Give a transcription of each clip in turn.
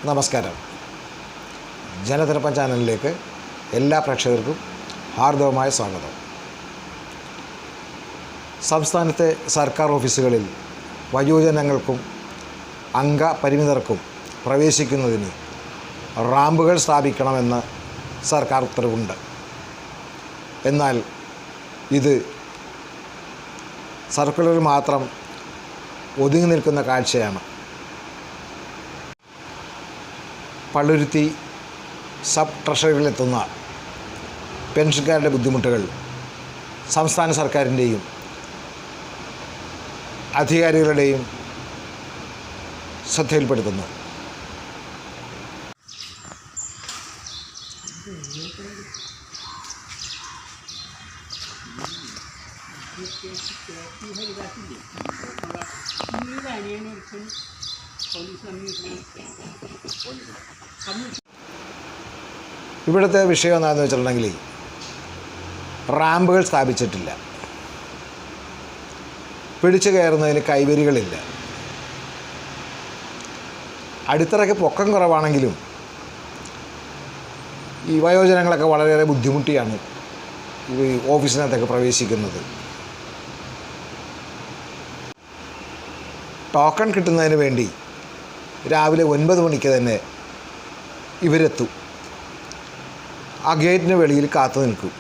നമസ്കാരം. ജനതരപ്പൻ ചാനലിലേക്ക് എല്ലാ പ്രേക്ഷകർക്കും ഹാർദവമായ സ്വാഗതം. സംസ്ഥാനത്തെ സർക്കാർ ഓഫീസുകളിൽ വയോജനങ്ങൾക്കും അംഗപരിമിതർക്കും പ്രവേശിക്കുന്നതിന് റാമ്പുകൾ സ്ഥാപിക്കണമെന്ന് സർക്കാർ ഉത്തരവുണ്ട്. എന്നാൽ ഇത് സർക്കുലറിൽ മാത്രം ഒതുങ്ങി നിൽക്കുന്ന കാഴ്ചയാണ്. പള്ളുരുത്തി സബ് ട്രഷറിയിലെത്തുന്ന പെൻഷൻകാരുടെ ബുദ്ധിമുട്ടുകൾ സംസ്ഥാന സർക്കാരിൻ്റെയും അധികാരികളുടെയും ശ്രദ്ധയിൽപ്പെടുത്തുന്നു. ഇവിടുത്തെ വിഷയം എന്താണെന്ന് വെച്ചിട്ടുണ്ടെങ്കിൽ റാമ്പുകൾ സ്ഥാപിച്ചിട്ടില്ല, പിടിച്ചു കയറുന്നതിന് കൈവരികളില്ല. അടിത്തറയ്ക്ക് പൊക്കം കുറവാണെങ്കിലും ഈ വയോജനങ്ങളൊക്കെ വളരെയേറെ ബുദ്ധിമുട്ടിയാണ് ഈ ഓഫീസിനകത്തൊക്കെ പ്രവേശിക്കുന്നത്. ടോക്കൺ കിട്ടുന്നതിന് വേണ്ടി രാവിലെ 9 മണിക്ക് തന്നെ ഇവരെത്തും. ആ ഗേറ്റിന് വെളിയിൽ കാത്തു നിൽക്കും.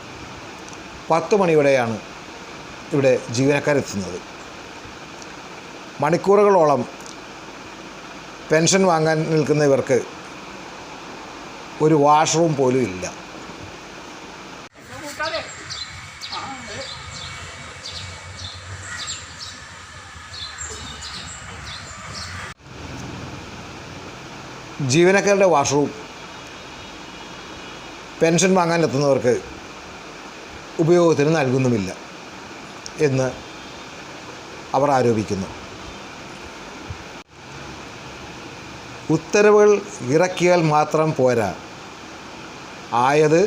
10 മണിയോടെയാണ് ഇവിടെ ജീവനക്കാരെത്തുന്നത്. മണിക്കൂറുകളോളം പെൻഷൻ വാങ്ങാൻ നിൽക്കുന്ന ഇവർക്ക് ഒരു വാഷ്റൂം പോലും ഇല്ല. ജീവനക്കാരുടെ വാഷ്റൂം പെൻഷൻ വാങ്ങാൻ എത്തുന്നവർക്ക് ഉപയോഗത്തിന് നൽകുന്നുമില്ല എന്ന് അവർ ആരോപിക്കുന്നു. ഉത്തരവുകൾ ഇറക്കിയാൽ മാത്രം പോരാ, ആയത്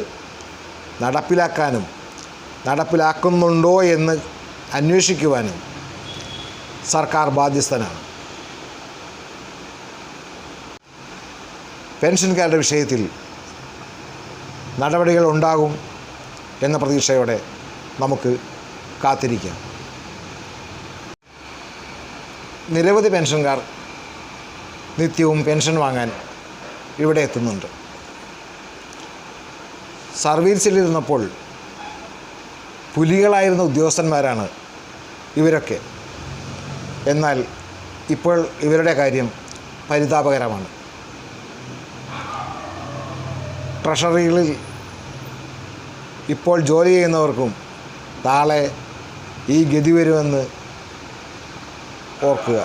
നടപ്പിലാക്കാനും നടപ്പിലാക്കുന്നുണ്ടോ എന്ന് അന്വേഷിക്കുവാനും സർക്കാർ ബാധ്യസ്ഥനാണ്. പെൻഷൻകാരുടെ വിഷയത്തിൽ നടപടികൾ ഉണ്ടാകും എന്ന പ്രതീക്ഷയോടെ നമുക്ക് കാത്തിരിക്കാം. നിരവധി പെൻഷൻകാർ നിത്യവും പെൻഷൻ വാങ്ങാൻ ഇവിടെ എത്തുന്നുണ്ട്. സർവീസിലിരുന്നപ്പോൾ പുലികളായിരുന്ന ഉദ്യോഗസ്ഥന്മാരാണ് ഇവരൊക്കെ. എന്നാൽ ഇപ്പോൾ ഇവരുടെ കാര്യം പരിതാപകരമാണ്. ട്രഷറികളിൽ ഇപ്പോൾ ജോലി ചെയ്യുന്നവർക്കും നാളെ ഈ ഗതി വരുമെന്ന് ഓർക്കുക.